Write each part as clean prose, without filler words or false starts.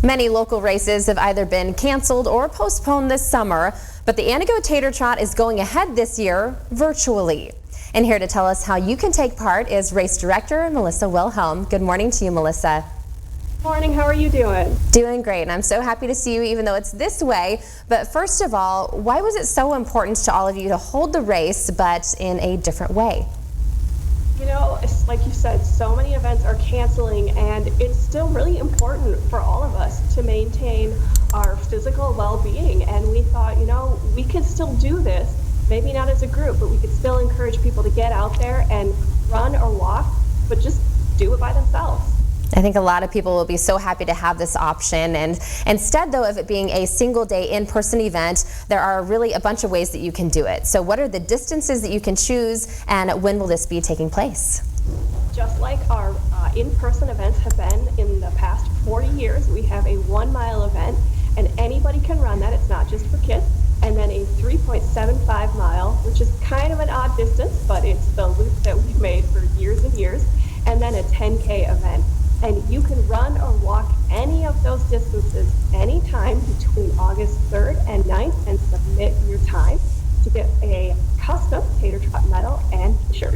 Many local races have either been canceled or postponed this summer, but the Antigo Tater Trot is going ahead this year virtually. And here to tell us how you can take part is race director Melissa Wilhelm. Good morning to you, Melissa. Morning, how are you doing? Doing great, and I'm so happy to see you even though it's this way. But first of all, why was it so important to all of you to hold the race but in a different way? You know, like you said, so many events are canceling, and it's still really important for all of us to maintain our physical well-being. And we thought, you know, we could still do this, maybe not as a group, but we could still encourage people to get out there and run or walk, but just do it by themselves. I think a lot of people will be so happy to have this option, and instead though of it being a single day in-person event, there are really a bunch of ways that you can do it. So what are the distances that you can choose, and when will this be taking place? Just like our in-person events have been in the past 40 years, we have a 1 mile event, and anybody can run that. It's not just for kids. And then a 3.75 mile, which is kind of an odd distance, but it's the loop that we've made for years and years, and then a 10K event. And you can run or walk any of those distances anytime between August 3rd and 9th and submit your time to get a custom Tater Trot medal and t-shirt.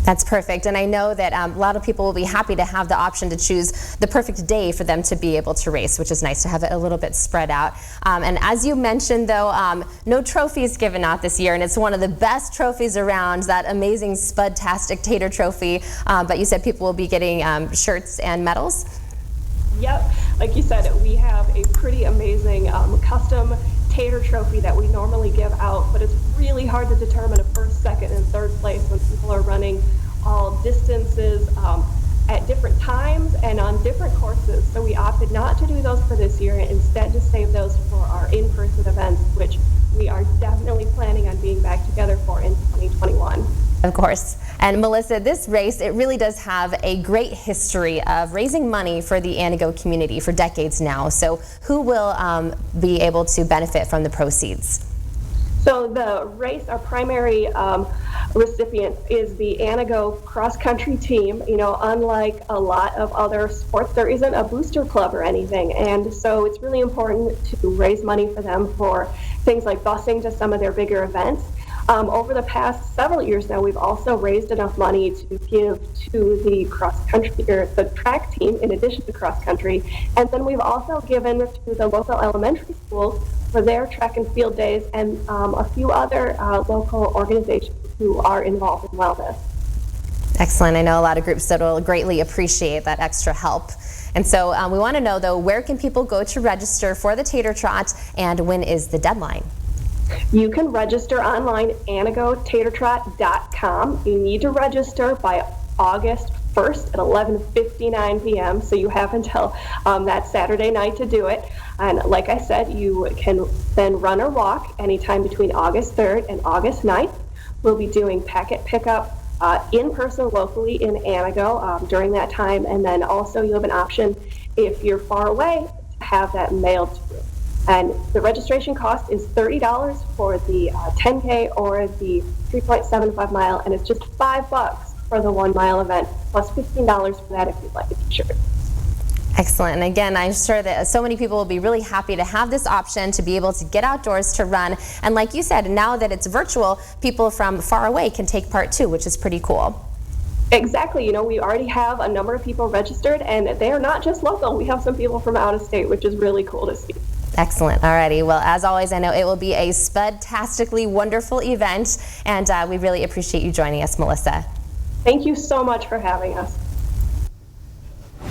That's perfect, and I know that a lot of people will be happy to have the option to choose the perfect day for them to be able to race, which is nice to have it a little bit spread out. And as you mentioned though, no trophies given out this year, and it's one of the best trophies around, that amazing Spud-tastic Tater Trophy, but you said people will be getting shirts and medals? Yep, like you said, we have a pretty amazing custom Tater Trophy that we normally give out, but it's really hard to determine a first, second, and third place when people are running all distances at different times and on different courses. So we opted not to do those for this year and instead to save those for our in-person events, which we are definitely planning on being back together for in 2021. Of course. And Melissa, this race, it really does have a great history of raising money for the Antigo community for decades now. So who will be able to benefit from the proceeds? So the race, our primary recipient is the Antigo cross-country team. You know, unlike a lot of other sports, there isn't a booster club or anything. And so it's really important to raise money for them for things like busing to some of their bigger events. Over the past several years now, we've also raised enough money to give to the cross-country, or the track team, in addition to cross-country. And then we've also given to the local elementary schools for their track and field days, and a few other local organizations who are involved in wellness. Excellent. I know a lot of groups that will greatly appreciate that extra help. And so we want to know, though, where can people go to register for the Tater Trot, and when is the deadline? You can register online, antigotatertrot.com. You need to register by August 1st at 11:59 p.m. So you have until that Saturday night to do it. And like I said, you can then run or walk anytime between August 3rd and August 9th. We'll be doing packet pickup in person locally in Antigo during that time. And then also you have an option, if you're far away, to have that mailed to you. And the registration cost is $30 for the 10K or the 3.75 mile, and it's just $5 for the 1 mile event, plus $15 for that if you'd like a t-shirt. Excellent. And again, I'm sure that so many people will be really happy to have this option to be able to get outdoors to run. And like you said, now that it's virtual, people from far away can take part too, which is pretty cool. Exactly. You know, we already have a number of people registered, and they are not just local. We have some people from out of state, which is really cool to see. Excellent. Alrighty. Well, as always, I know it will be a spud-tastically wonderful event, and we really appreciate you joining us, Melissa. Thank you so much for having us.